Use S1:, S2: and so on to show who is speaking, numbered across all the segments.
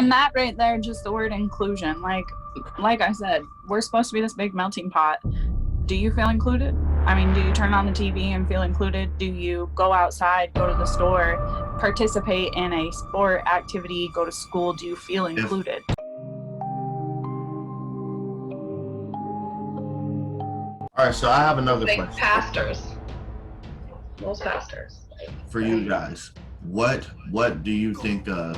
S1: And that right there, just the word inclusion. Like I said, we're supposed to be this big melting pot. Do you feel included? I mean, do you turn on the TV and feel included? Do you go outside, go to the store, participate in a sport activity, go to school? Do you feel included?
S2: All right, so I have another question.
S3: Pastors. Most pastors.
S2: For you guys, what do you think of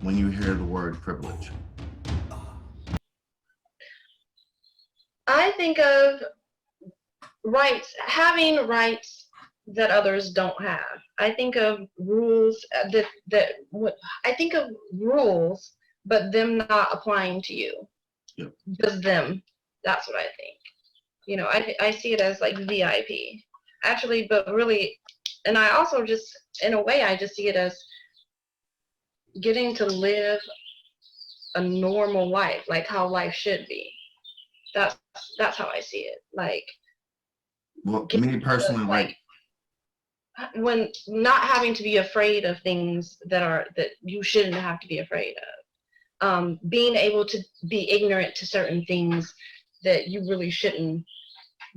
S2: when you hear the word privilege?
S3: I think of rights, having rights that others don't have. I think of rules I think of rules, but them not applying to you.
S2: Yep.
S3: Just them. That's what I think. You know, I see it as like VIP. Actually, but really, and I also just, in a way, I just see it as getting to live a normal life, like how life should be. That's how I see it. Like,
S2: well, me personally, like
S3: when not having to be afraid of things that you shouldn't have to be afraid of. Being able to be ignorant to certain things that you really shouldn't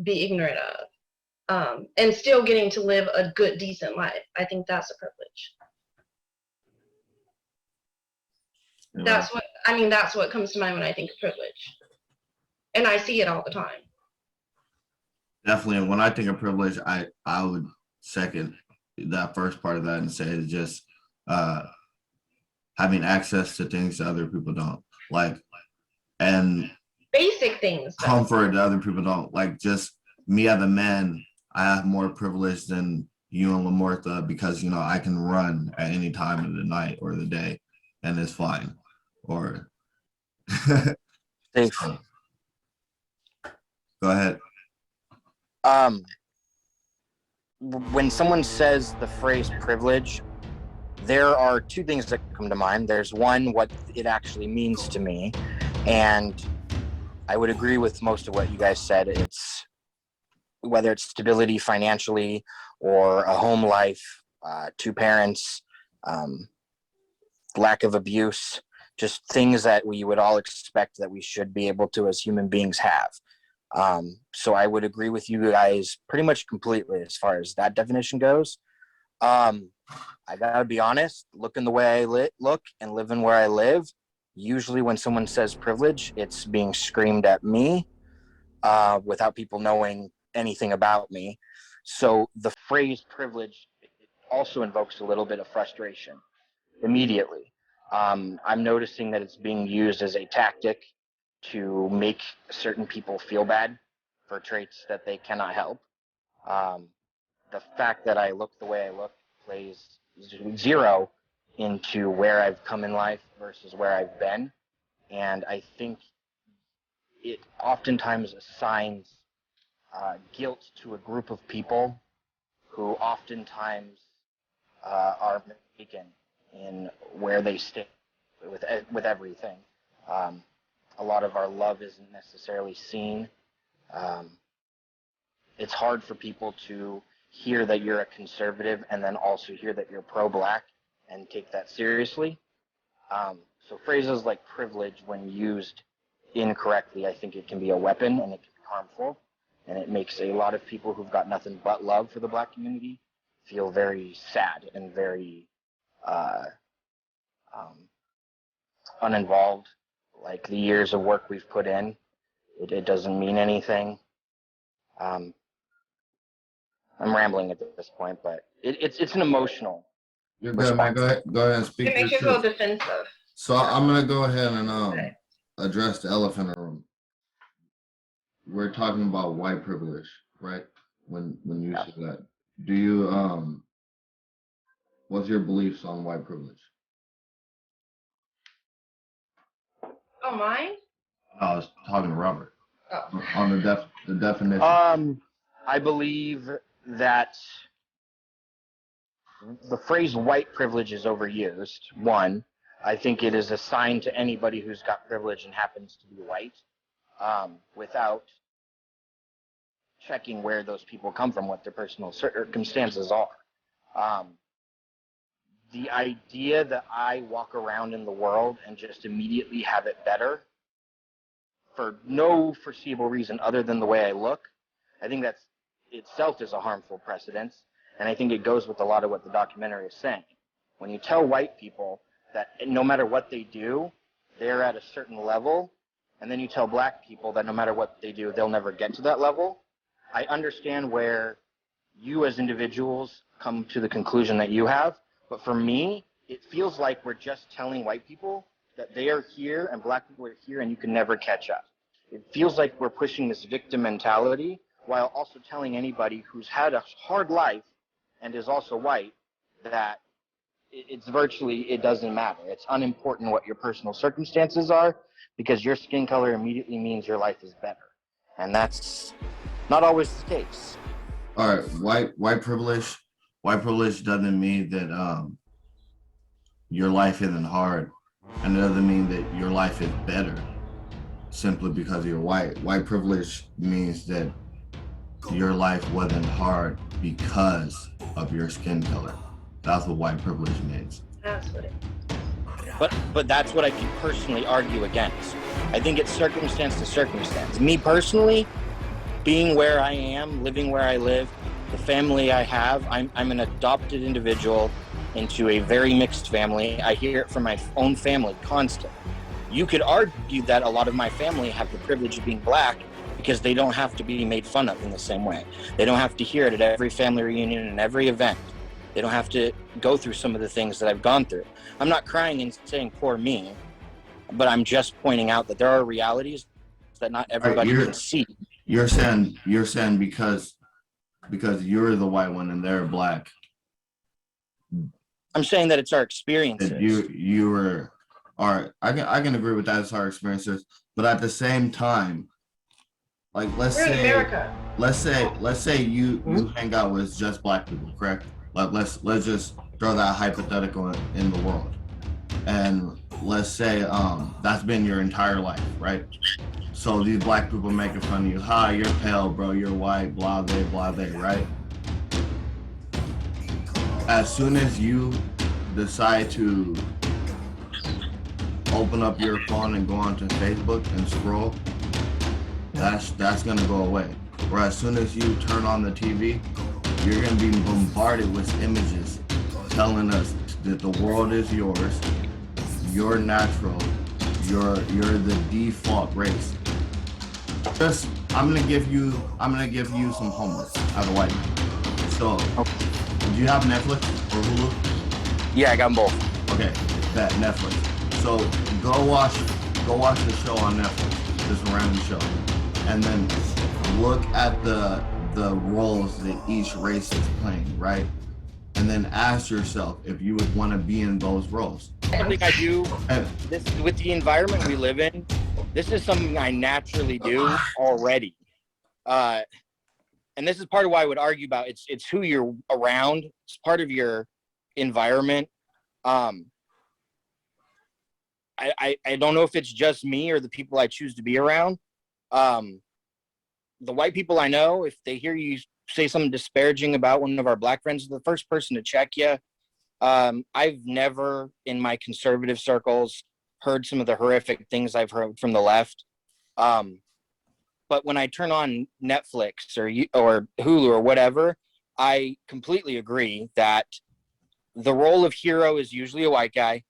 S3: be ignorant of. And still getting to live a good, decent life. I think that's a privilege. That's what comes to mind when I think of privilege. And I see it all the time.
S2: Definitely. When I think of privilege, I would second that first part of that and say it's just having access to things that other people don't like, and
S3: basic things,
S2: comfort that other people don't like. Just me as a man, I have more privilege than you and Lamortha because, you know, I can run at any time of the night or the day and it's fine. Or
S4: Thanks.
S2: Go ahead.
S4: When someone says the phrase privilege, there are two things that come to mind. There's one, what it actually means to me. And I would agree with most of what you guys said. It's whether it's stability financially or a home life, two parents, lack of abuse, just things that we would all expect that we should be able to as human beings have. So I would agree with you guys pretty much completely as far as that definition goes. I gotta be honest, looking the way I look and living where I live, usually when someone says privilege, it's being screamed at me without people knowing anything about me. So the phrase privilege also invokes a little bit of frustration immediately. I'm noticing that it's being used as a tactic to make certain people feel bad for traits that they cannot help. The fact that I look the way I look plays zero into where I've come in life versus where I've been. And I think it oftentimes assigns guilt to a group of people who oftentimes are mistaken in where they stay with everything. A lot of our love isn't necessarily seen. It's hard for people to hear that you're a conservative and then also hear that you're pro-black and take that seriously. So phrases like privilege, when used incorrectly, I think it can be a weapon and it can be harmful. And it makes a lot of people who've got nothing but love for the black community feel very sad and very uninvolved. Like the years of work we've put in, it doesn't mean anything. I'm rambling at this point, but it's an emotional.
S2: You're good, man. Go ahead and speak.
S3: It makes you feel defensive.
S2: So I'm gonna go ahead and address the elephant in the room. We're talking about white privilege, right? When you say that, do you what's your beliefs on white privilege?
S3: Oh, mine?
S2: I was talking to Robert.
S3: Oh.
S2: On the definition.
S4: I believe that the phrase white privilege is overused. One, I think it is assigned to anybody who's got privilege and happens to be white, without checking where those people come from, what their personal circumstances are. the idea that I walk around in the world and just immediately have it better for no foreseeable reason other than the way I look, I think that's itself is a harmful precedence. And I think it goes with a lot of what the documentary is saying. When you tell white people that no matter what they do, they're at a certain level, and then you tell black people that no matter what they do, they'll never get to that level, I understand where you as individuals come to the conclusion that you have. But for me, it feels like we're just telling white people that they are here and black people are here and you can never catch up. It feels like we're pushing this victim mentality while also telling anybody who's had a hard life and is also white that it's virtually, it doesn't matter. It's unimportant what your personal circumstances are because your skin color immediately means your life is better. And that's not always the case.
S2: All right, white privilege doesn't mean that your life isn't hard, and it doesn't mean that your life is better simply because you're white. White privilege means that your life wasn't hard because of your skin color. That's what white privilege means.
S3: That's what it
S4: But that's what I can personally argue against. I think it's circumstance to circumstance. Me personally, being where I am, living where I live, the family I have, I'm an adopted individual into a very mixed family. I hear it from my own family constantly. You could argue that a lot of my family have the privilege of being black because they don't have to be made fun of in the same way. They don't have to hear it at every family reunion and every event. They don't have to go through some of the things that I've gone through. I'm not crying and saying poor me, but I'm just pointing out that there are realities that not everybody can see.
S2: You're saying because you're the white one and they're black.
S4: I'm saying that it's our experiences.
S2: I can agree with that. It's our experiences, but at the same time, like let's say you hang out with just black people, correct? Like let's just throw that hypothetical in the world, and let's say that's been your entire life, right? So these black people making fun of you. Hi, you're pale, bro. You're white. Blah blah blah, right? As soon as you decide to open up your phone and go onto Facebook and scroll, that's gonna go away. Or as soon as you turn on the TV, you're gonna be bombarded with images telling us that the world is yours, you're natural, you're the default race. I'm gonna give you some homework as a white man. So, do you have Netflix or Hulu?
S4: Yeah, I got them both.
S2: Okay, that Netflix. So go watch the show on Netflix, just a random show, and then look at the roles that each race is playing, right? And then ask yourself if you would want to be in those roles.
S4: I think I do. This with the environment we live in, this is something I naturally do already. And this is part of why I would argue about it's who you're around. It's part of your environment. I don't know if it's just me or the people I choose to be around. The white people I know, if they hear you say something disparaging about one of our black friends, the first person to check you. I've never in my conservative circles heard some of the horrific things I've heard from the left. But when I turn on Netflix or Hulu or whatever, I completely agree that the role of hero is usually a white guy.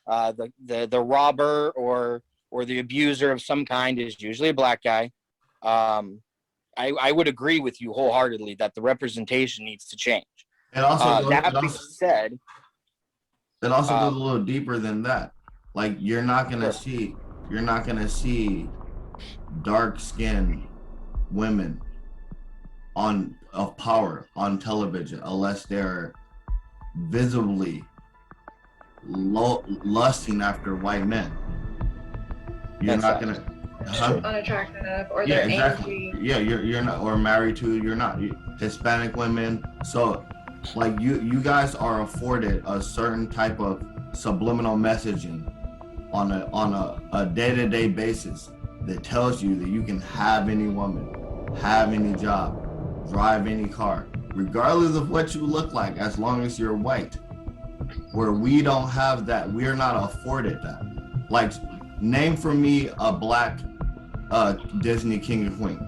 S4: The robber or the abuser of some kind is usually a black guy. I would agree with you wholeheartedly that the representation needs to change.
S2: And also,
S4: that being said,
S2: it also goes a little deeper than that. Like you're not gonna see dark-skinned women of power on television unless they're visibly lusting after white men. You're not gonna
S3: unattractive or they're angry.
S2: Yeah, you're not, or married to, you're not Hispanic women. So like you guys are afforded a certain type of subliminal messaging on a day-to-day basis that tells you that you can have any woman, have any job, drive any car, regardless of what you look like, as long as you're white. where we don't have that. We're not afforded that. Like, name for me a black Disney king and queen.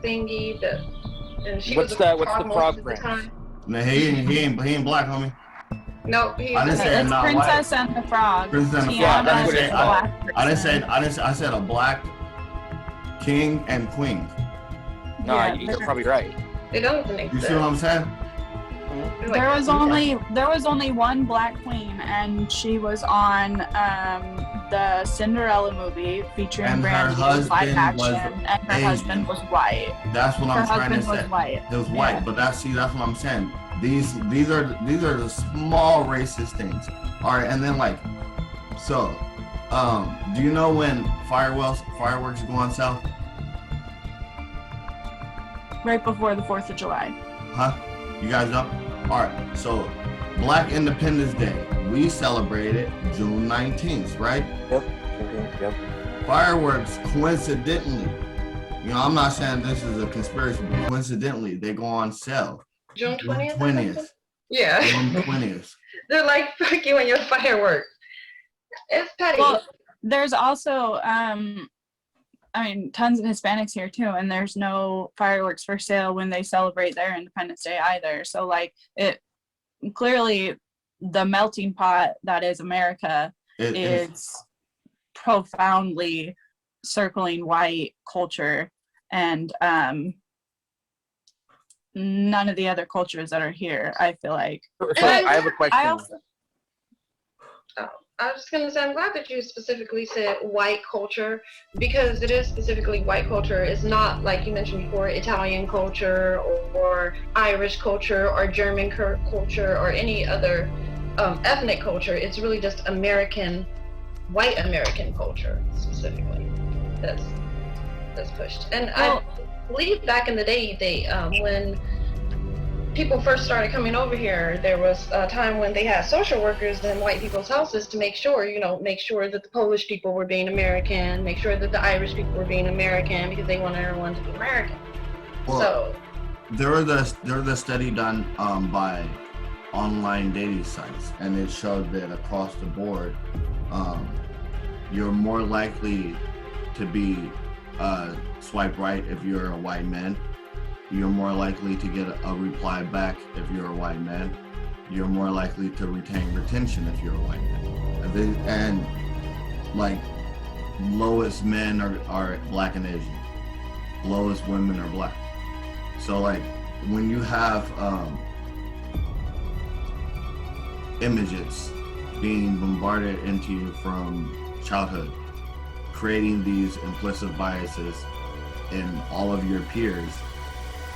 S3: Thingy, and she
S4: What's
S3: was
S4: the
S3: most
S4: frog
S3: of the
S4: prince?
S3: time.
S2: No, he ain't black, homie.
S3: No, he's
S2: I didn't say
S1: It's
S2: not
S1: Princess
S2: white.
S1: and the Frog.
S2: Princess and the
S1: Tiana
S2: Frog.
S4: that's
S1: is
S4: what it's
S1: a
S4: called.
S1: black
S2: I didn't
S1: person.
S2: say I said a black king and queen.
S4: No,
S1: Yeah,
S4: you're probably right.
S3: It doesn't
S2: You
S3: exist.
S2: see what I'm saying?
S1: There was only one black queen, and she was on the Cinderella movie featuring
S2: And her
S1: Brandy, live
S2: husband
S1: action,
S2: was
S1: and her
S2: Asian.
S1: husband was white.
S2: That's what
S1: Her
S2: I'm trying to
S1: husband
S2: say.
S1: was white.
S2: It was white,
S1: Yeah.
S2: but that's what I'm saying. These are the small racist things. All right, and then like, so, do you know when fireworks go on sale?
S1: Right before the 4th of July.
S2: Huh? You guys know? All right. So, Black Independence Day, we celebrate it June 19th, right?
S4: Yep.
S2: Fireworks, coincidentally, you know, I'm not saying this is a conspiracy, but coincidentally, they go on sale
S3: June
S2: June
S3: 20th.
S2: 20th.
S3: Yeah.
S2: June 20th.
S3: They're like, fuck you and your fireworks. It's petty.
S1: Well, there's also, tons of Hispanics here too, and there's no fireworks for sale when they celebrate their Independence Day either. So, like, it clearly the melting pot that is America is profoundly circling white culture, and none of the other cultures that are here, I feel like.
S4: So I have a question.
S3: I was just gonna say, I'm glad that you specifically said white culture, because it is specifically white culture. It's not, like you mentioned before, Italian culture or Irish culture or German culture or any other ethnic culture. It's really just white American culture specifically that's pushed. And I believe back in the day, when people first started coming over here, there was a time when they had social workers in white people's houses to make sure that the Polish people were being American, make sure that the Irish people were being American, because they wanted everyone to be American.
S2: Well,
S3: So
S2: there was a study done by online dating sites, and it showed that across the board, you're more likely to be swipe right if you're a white man. You're more likely to get a reply back if you're a white man. You're more likely to retain retention if you're a white man. And like, lowest men are black and Asian. Lowest women are black. So like, when you have images being bombarded into you from childhood, creating these implicit biases in all of your peers,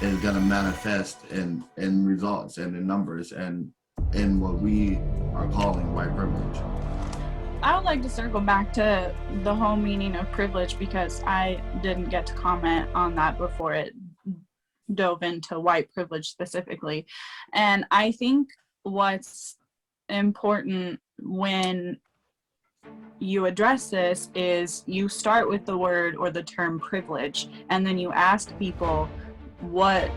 S2: is going to manifest in results and in numbers and in what we are calling white privilege.
S1: I would like to circle back to the whole meaning of privilege, because I didn't get to comment on that before it dove into white privilege specifically. And I think what's important when you address this is you start with the word or the term privilege, and then you ask people, what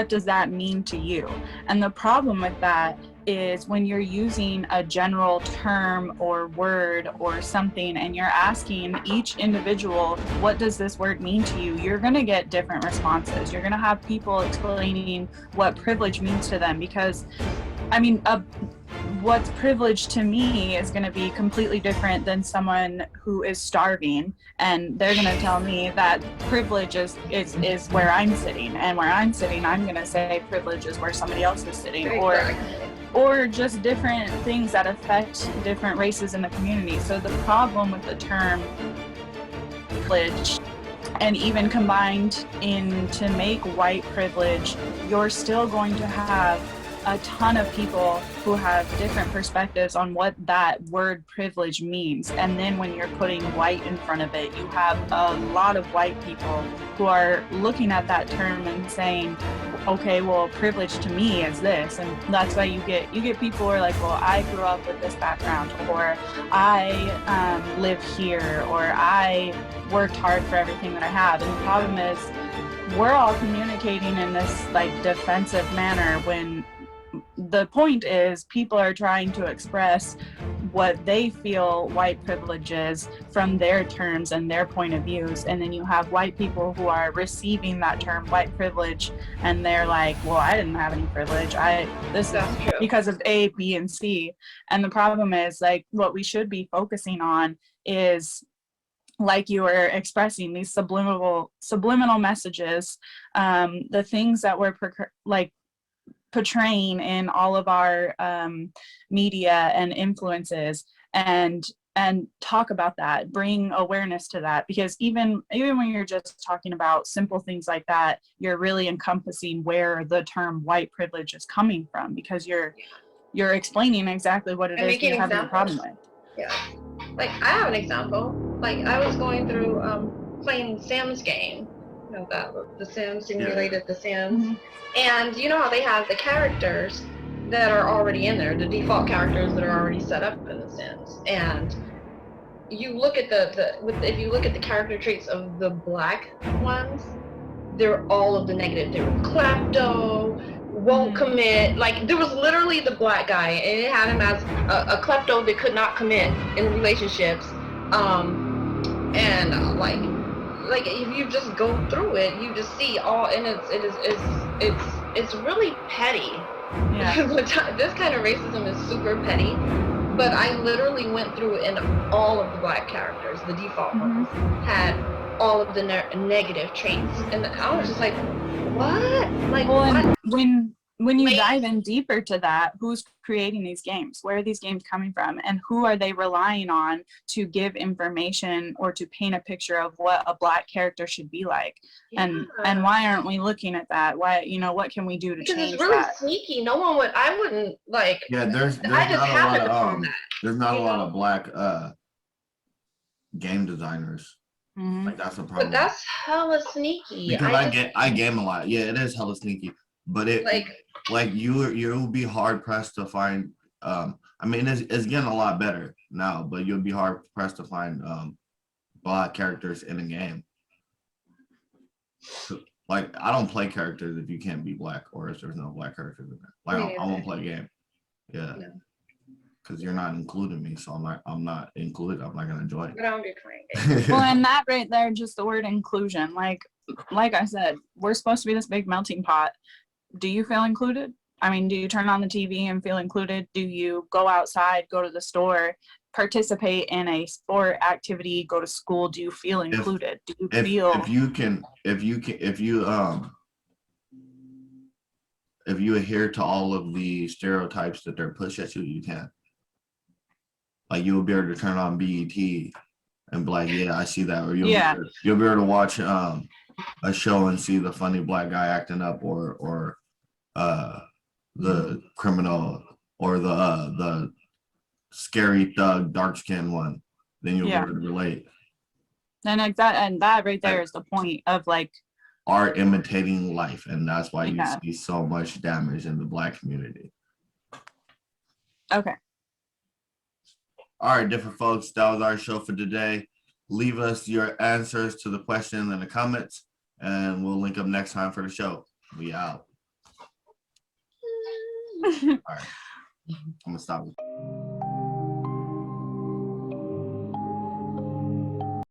S1: does that mean to you? And the problem with that is when you're using a general term or word or something and you're asking each individual, what does this word mean to you? You're going to get different responses. You're going to have people explaining what privilege means to them, because what's privilege to me is going to be completely different than someone who is starving, and they're going to tell me that privilege is where I'm sitting, and where I'm sitting, I'm going to say privilege is where somebody else is sitting, or just different things that affect different races in the community. So the problem with the term privilege, and even combined in to make white privilege, you're still going to have a ton of people who have different perspectives on what that word privilege means. And then when you're putting white in front of it, you have a lot of white people who are looking at that term and saying, okay, well, privilege to me is this. And that's why you get people who are like, well, I grew up with this background, or I live here, or I worked hard for everything that I have. And the problem is we're all communicating in this like defensive manner when the point is people are trying to express what they feel white privilege is from their terms and their point of views, and then you have white people who are receiving that term white privilege and they're like, well, I didn't have any privilege, this is because of A, B, and C. And the problem is, like, what we should be focusing on is, like you were expressing, these subliminal messages, the things that we're portraying in all of our media and influences, and talk about that, bring awareness to that, because even when you're just talking about simple things like that, you're really encompassing where the term white privilege is coming from, because you're explaining exactly what it is you're having a problem with.
S3: Yeah, like I have an example. Like I was going through playing Sims game, you know, the Sims simulated the Sims.
S1: Mm-hmm.
S3: And you know how they have the characters that are already in there, the default characters that are already set up in the Sims. And you look at if you look at the character traits of the black ones, they're all of the negative. They were klepto, won't commit. Like there was literally the black guy, and it had him as a klepto that could not commit in relationships. And like if you just go through it, you just see all, and it's really petty.
S1: Yeah.
S3: This kind of racism is super petty. But I literally went through, and all of the black characters, the default ones, had all of the negative traits, and I was just like, what? Like,
S1: well,
S3: what?
S1: And when you dive in deeper to that, who's creating these games? Where are these games coming from? And who are they relying on to give information or to paint a picture of what a black character should be like? Yeah. And why aren't we looking at that? Why, you know, what can we do to change that?
S3: Because it's really sneaky. No one would, I wouldn't like.
S2: Yeah, there's
S3: I just happened
S2: not a lot of black game designers.
S1: Mm-hmm.
S2: Like that's a problem.
S3: But that's hella sneaky.
S2: Because I game a lot. Yeah, it is hella sneaky. But it like you'll be hard pressed to find. I mean, it's getting a lot better now, but you'll be hard pressed to find black characters in a game. Like I don't play characters if you can't be black or if there's no black characters in there. Like I won't play a game. Yeah. No. Because you're not including me, so I'm not included. I'm not gonna enjoy it.
S3: But I don't be playing.
S1: Well, and that right there, just the word inclusion. Like I said, we're supposed to be this big melting pot. Do you feel included? I mean, do you turn on the TV and feel included? Do you go outside, go to the store, participate in a sport activity, go to school? Do you feel included? Do you feel
S2: if you adhere to all of the stereotypes that they're pushed at you, you can. Like you'll be able to turn on BET and be like, yeah, I see that. Or you'll be able to watch a show and see the funny black guy acting up, or the criminal, or the scary thug dark skinned one. Then you'll be able to relate.
S1: And that right there is the point of like
S2: art imitating life, and that's why you see so much damage in the black community.
S1: Okay.
S2: All right, different folks, that was our show for today. Leave us your answers to the question in the comments, and we'll link up next time for the show. We out. All right, I'm gonna stop.